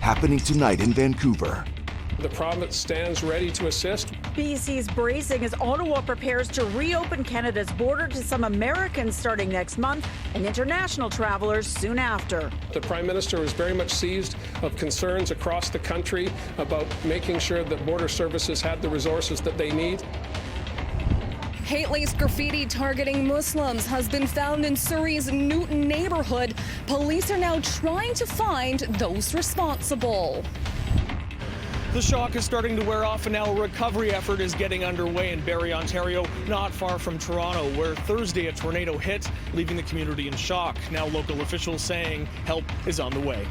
happening tonight in Vancouver. The province stands ready to assist. BC's bracing as Ottawa prepares to reopen Canada's border to some Americans starting next month and international travelers soon after. The Prime Minister is very much seized of concerns across the country about making sure that border services had the resources that they need. Hate-laced graffiti targeting Muslims has been found in Surrey's Newton neighborhood. Police are now trying to find those responsible. The shock is starting to wear off, and now a recovery effort is getting underway in Barrie, Ontario, not far from Toronto, where Thursday a tornado hit, leaving the community in shock. Now local officials saying help is on the way.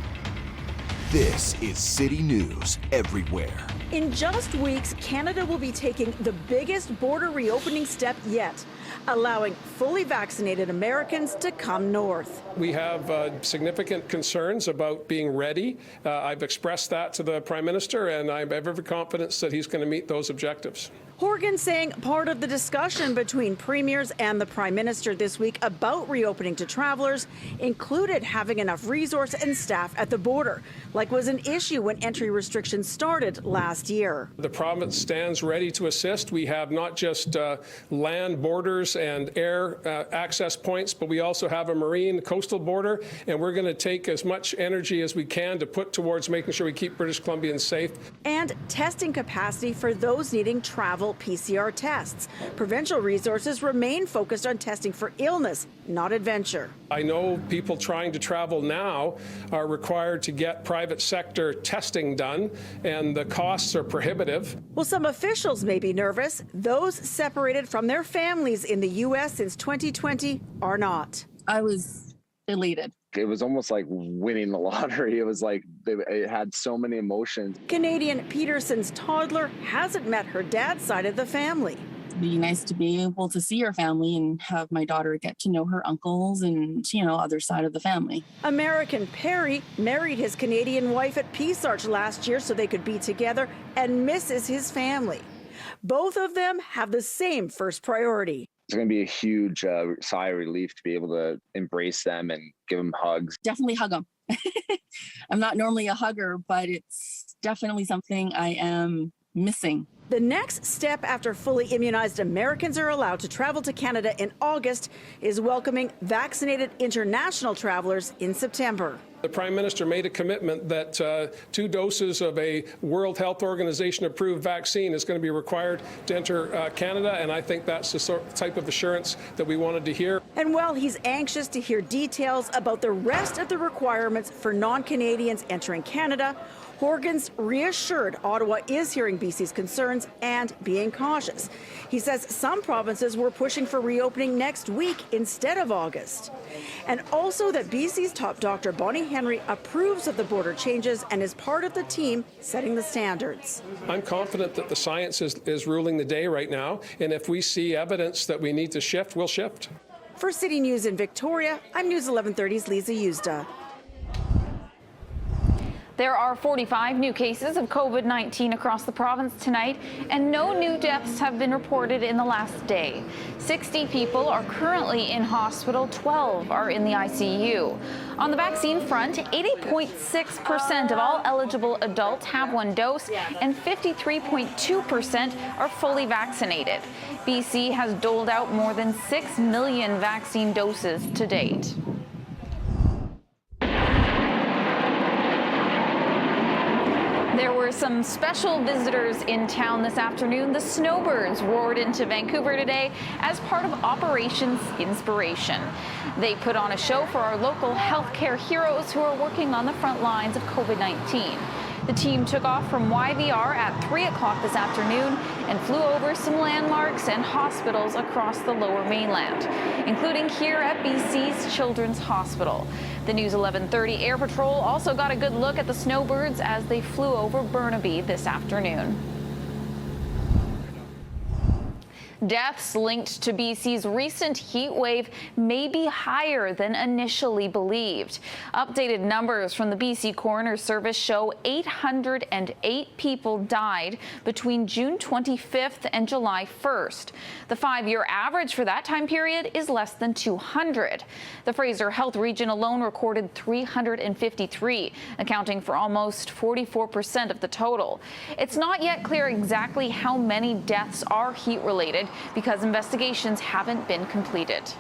This is City News everywhere. In just weeks, Canada will be taking the biggest border reopening step yet, allowing fully vaccinated Americans to come north. We have significant concerns about being ready. I've expressed that to the Prime Minister, and I have every confidence that he's going to meet those objectives. Horgan saying part of the discussion between premiers and the Prime Minister this week about reopening to travelers included having enough resource and staff at the border, like was an issue when entry restrictions started last year. The province stands ready to assist. We have not just land borders and air access points, but we also have a marine coastal border, and we're going to take as much energy as we can to put towards making sure we keep British Columbians safe. And testing capacity for those needing travel PCR tests. Provincial resources remain focused on testing for illness, not adventure. I know people trying to travel now are required to get private sector testing done, and the costs are prohibitive. Well, some officials may be nervous. Those separated from their families in the U.S. since 2020 are not. I was elated. It was almost like winning the lottery. It was like it had so many emotions. Canadian Peterson's toddler hasn't met her dad's side of the family. It'd be nice to be able to see her family and have my daughter get to know her uncles and, other side of the family. American Perry married his Canadian wife at Peace Arch last year so they could be together and misses his family. Both of them have the same first priority. It's going to be a huge sigh of relief to be able to embrace them and give them hugs. Definitely hug them. I'm not normally a hugger, but it's definitely something I am missing. The next step after fully immunized Americans are allowed to travel to Canada in August is welcoming vaccinated international travelers in September. The Prime Minister made a commitment that 2 doses of a World Health Organization approved vaccine is going to be required to enter Canada, and I think that's the type of assurance that we wanted to hear. And while he's anxious to hear details about the rest of the requirements for non-Canadians entering Canada, Horgan's reassured Ottawa is hearing BC's concerns and being cautious. He says some provinces were pushing for reopening next week instead of August. And also that BC's top doctor, Bonnie Henry, approves of the border changes and is part of the team setting the standards. I'm confident that the science is ruling the day right now, and if we see evidence that we need to shift, we'll shift. For City News in Victoria, I'm News 1130's Lisa Yuzda. There are 45 new cases of COVID-19 across the province tonight, and no new deaths have been reported in the last day. 60 people are currently in hospital, 12 are in the ICU. On the vaccine front, 80.6% of all eligible adults have 1 dose, and 53.2% are fully vaccinated. BC has doled out more than 6 million vaccine doses to date. There were some special visitors in town this afternoon. The Snowbirds roared into Vancouver today as part of Operation Inspiration. They put on a show for our local healthcare heroes who are working on the front lines of COVID-19. The team took off from YVR at 3 o'clock this afternoon and flew over some landmarks and hospitals across the Lower Mainland, including here at BC's Children's Hospital. The News 1130 Air Patrol also got a good look at the Snowbirds as they flew over Burnaby this afternoon. Deaths linked to BC's recent heat wave may be higher than initially believed. Updated numbers from the BC Coroner Service show 808 people died between June 25th and July 1st. The 5-year average for that time period is less than 200. The Fraser Health Region alone recorded 353, accounting for almost 44% of the total. It's not yet clear exactly how many deaths are heat-related because investigations haven't been completed.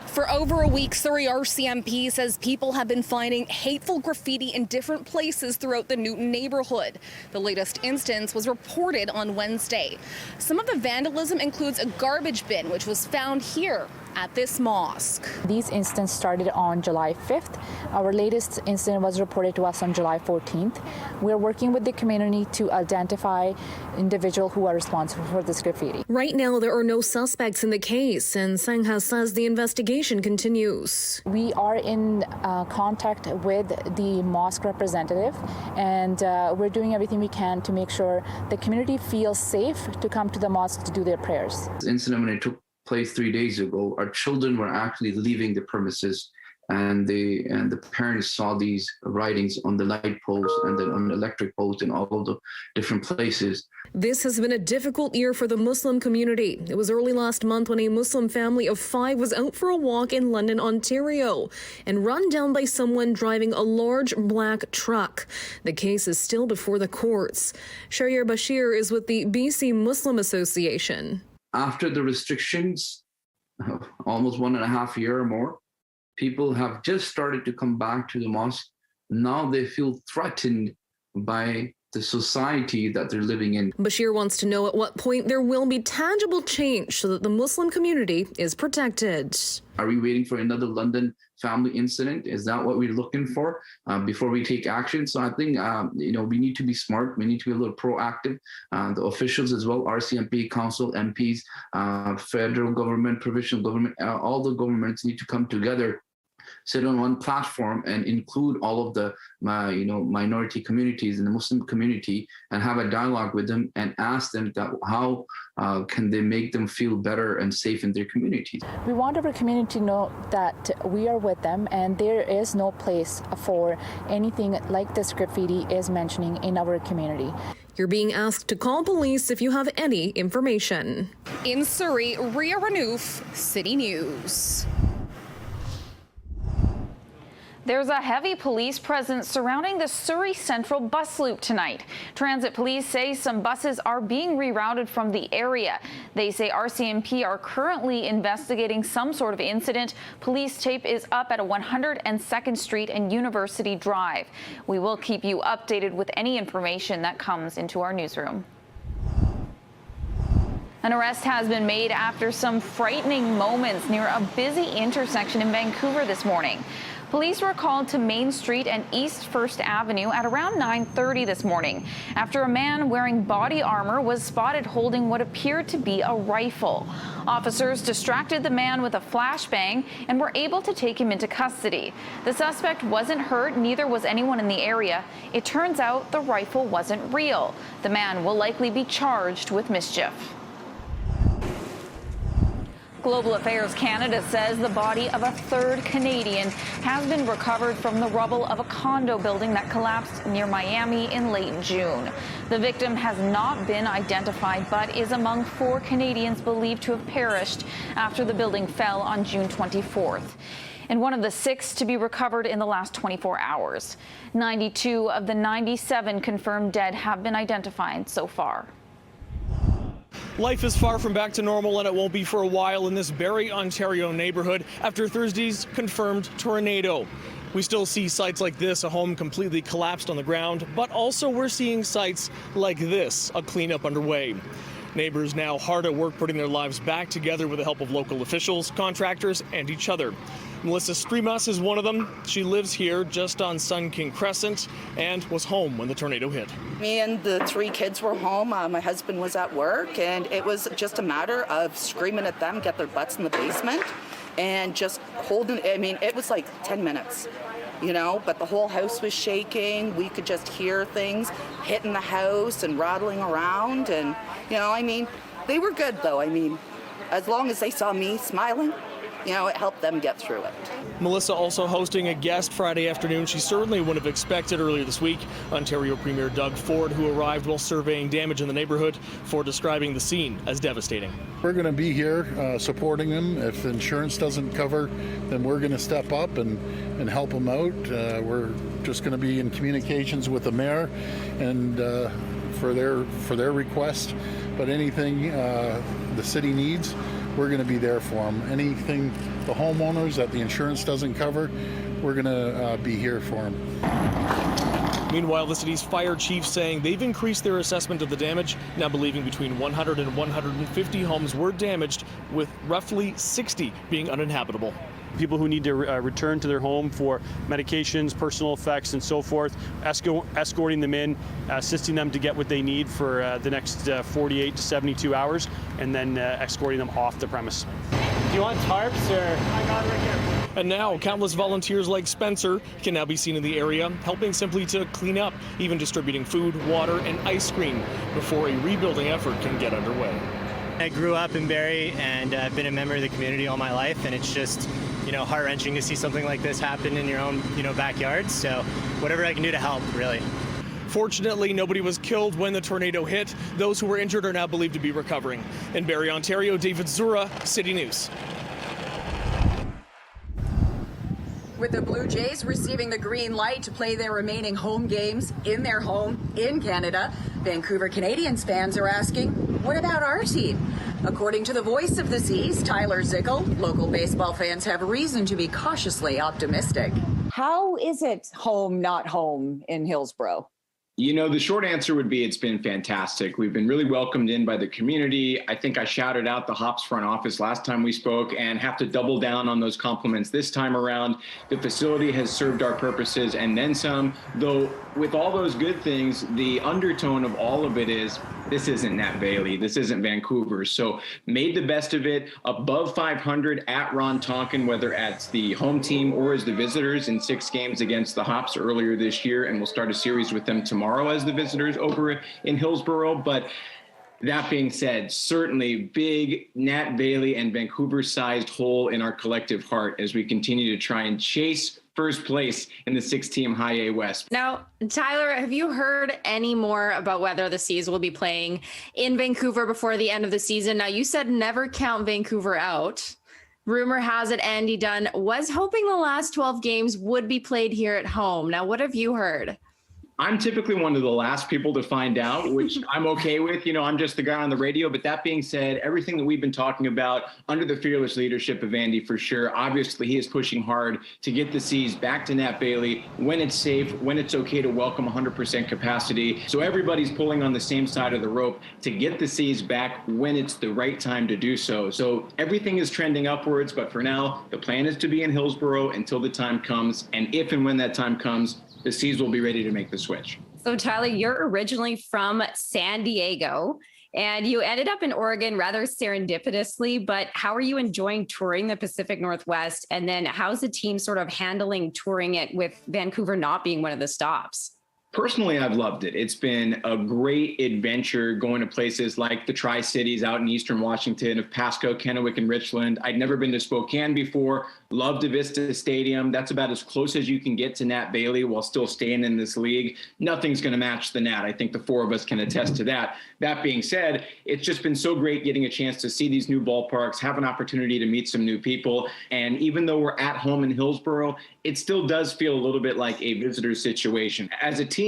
For over a week, Surrey RCMP says people have been finding hateful graffiti in different places throughout the Newton neighborhood. The latest instance was reported on Wednesday. Some of the vandalism includes a garbage bin, which was found here at this mosque. These incidents started on July 5th. Our latest incident was reported to us on July 14th. We're working with the community to identify individuals who are responsible for this graffiti. Right now, there are no suspects in the case, and Sangha says the investigation continues. We are in contact with the mosque representative, and we're doing everything we can to make sure the community feels safe to come to the mosque to do their prayers. This incident, when it took place 3 days ago, our children were actually leaving the premises, and the parents saw these writings on the light poles and then on the electric poles in all of the different places. This has been a difficult year for the Muslim community. It was early last month when a Muslim family of 5 was out for a walk in London, Ontario, and run down by someone driving a large black truck. The case is still before the courts. Shahir Bashir is with the BC Muslim Association. After the restrictions, almost 1.5 years or more, people have just started to come back to the mosque. Now they feel threatened by the society that they're living in. Bashir wants to know at what point there will be tangible change so that the Muslim community is protected. Are we waiting for another London family incident? Is that what we're looking for before we take action? So I think, we need to be smart. We need to be a little proactive. The officials as well, RCMP, council, MPs, federal government, provincial government, all the governments need to come together, sit on one platform and include all of the minority communities in the Muslim community and have a dialogue with them and ask them that how can they make them feel better and safe in their communities. We want our community to know that we are with them, and there is no place for anything like this graffiti is mentioning in our community. You're being asked to call police if you have any information. In Surrey, Ria Renouf, City News. There's a heavy police presence surrounding the Surrey Central bus loop tonight. Transit police say some buses are being rerouted from the area. They say RCMP are currently investigating some sort of incident. Police tape is up at 102nd Street and University Drive. We will keep you updated with any information that comes into our newsroom. An arrest has been made after some frightening moments near a busy intersection in Vancouver this morning. Police were called to Main Street and East 1st Avenue at around 9:30 this morning after a man wearing body armor was spotted holding what appeared to be a rifle. Officers distracted the man with a flashbang and were able to take him into custody. The suspect wasn't hurt, neither was anyone in the area. It turns out the rifle wasn't real. The man will likely be charged with mischief. Global Affairs Canada says the body of a third Canadian has been recovered from the rubble of a condo building that collapsed near Miami in late June. The victim has not been identified, but is among 4 Canadians believed to have perished after the building fell on June 24th. And one of the 6 to be recovered in the last 24 hours. 92 of the 97 confirmed dead have been identified so far. Life is far from back to normal, and it won't be for a while in this Barrie, Ontario neighborhood after Thursday's confirmed tornado. We still see sites like this, a home completely collapsed on the ground, but also we're seeing sites like this, a cleanup underway. Neighbors now hard at work putting their lives back together with the help of local officials, contractors, and each other. Melissa Stremas is one of them. She lives here just on Sun King Crescent and was home when the tornado hit. Me and the 3 kids were home. My husband was at work, and it was just a matter of screaming at them, get their butts in the basement, and just holding. I mean, it was like 10 minutes. But the whole house was shaking. We could just hear things hitting the house and rattling around. And, They were good, though. I mean, as long as they saw me smiling, it helped them get through it. Melissa also hosting a guest Friday afternoon she certainly wouldn't have expected earlier this week. Ontario Premier Doug Ford, who arrived while surveying damage in the neighborhood, for describing the scene as devastating. We're going to be here supporting them. If insurance doesn't cover, then we're going to step up and help them out. We're just going to be in communications with the mayor and for their request. But anything the city needs, we're going to be there for them. Anything the homeowners that the insurance doesn't cover, we're going to be here for them. Meanwhile, the city's fire chief saying they've increased their assessment of the damage, now believing between 100 and 150 homes were damaged, with roughly 60 being uninhabitable. People who need to return to their home for medications, personal effects, and so forth, escorting them in, assisting them to get what they need for the next 48 to 72 hours, and then escorting them off the premise. Do you want tarps or? I got it right here. And now, countless volunteers like Spencer can now be seen in the area, helping simply to clean up, even distributing food, water, and ice cream before a rebuilding effort can get underway. I grew up in Barrie, and I've been a member of the community all my life, and it's just, heart-wrenching to see something like this happen in your own, backyard. So whatever I can do to help, really. Fortunately, nobody was killed when the tornado hit. Those who were injured are now believed to be recovering. In Barrie, Ontario, David Zura, City News. With the Blue Jays receiving the green light to play their remaining home games in their home in Canada, Vancouver Canadians fans are asking, what about our team? According to the voice of the Seas, Tyler Zickel, local baseball fans have reason to be cautiously optimistic. How is it home, not home in Hillsborough? The short answer would be it's been fantastic. We've been really welcomed in by the community. I think I shouted out the Hops front office last time we spoke and have to double down on those compliments this time around. The facility has served our purposes and then some, though with all those good things, the undertone of all of it is this isn't Nat Bailey. This isn't Vancouver. So made the best of it, above 500 at Ron Tonkin, whether it's the home team or as the visitors in 6 games against the Hops earlier this year. And we'll start a series with them tomorrow as the visitors over in Hillsborough. But that being said, certainly big Nat Bailey and Vancouver-sized hole in our collective heart as we continue to try and chase first place in the 6-team High A West. Now, Tyler, have you heard any more about whether the Seas will be playing in Vancouver before the end of the season? Now, you said never count Vancouver out. Rumor has it Andy Dunn was hoping the last 12 games would be played here at home. Now, what have you heard? I'm typically one of the last people to find out, which I'm okay with. I'm just the guy on the radio. But that being said, everything that we've been talking about under the fearless leadership of Andy, for sure, obviously he is pushing hard to get the Seas back to Nat Bailey when it's safe, when it's okay to welcome 100% capacity. So everybody's pulling on the same side of the rope to get the Seas back when it's the right time to do so. So everything is trending upwards. But for now, the plan is to be in Hillsborough until the time comes. And if and when that time comes, the Seas will be ready to make the switch. So, Tyler, you're originally from San Diego, and you ended up in Oregon rather serendipitously, but how are you enjoying touring the Pacific Northwest? And then how's the team sort of handling touring it with Vancouver not being one of the stops? Personally, I've loved it. It's been a great adventure going to places like the Tri-Cities out in Eastern Washington, of Pasco, Kennewick, and Richland. I'd never been to Spokane before. Loved Avista Stadium. That's about as close as you can get to Nat Bailey while still staying in this league. Nothing's going to match the Nat. I think the 4 of us can attest to that. That being said, it's just been so great getting a chance to see these new ballparks, have an opportunity to meet some new people. And even though we're at home in Hillsborough, it still does feel a little bit like a visitor situation. As a team,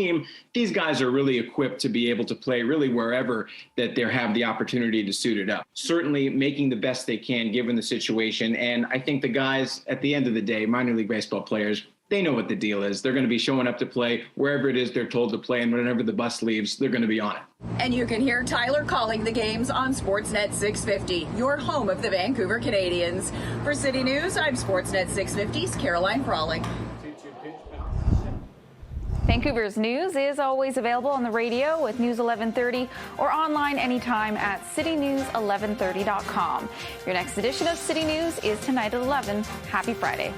these guys are really equipped to be able to play really wherever that they have the opportunity to suit it up. Certainly making the best they can given the situation. And I think the guys, at the end of the day, minor league baseball players, they know what the deal is. They're going to be showing up to play wherever it is they're told to play, and whenever the bus leaves, they're going to be on it. And you can hear Tyler calling the games on Sportsnet 650, your home of the Vancouver Canadians. For City News, I'm Sportsnet 650's Caroline Frawley. Vancouver's news is always available on the radio with News 1130 or online anytime at citynews1130.com. Your next edition of City News is tonight at 11. Happy Friday.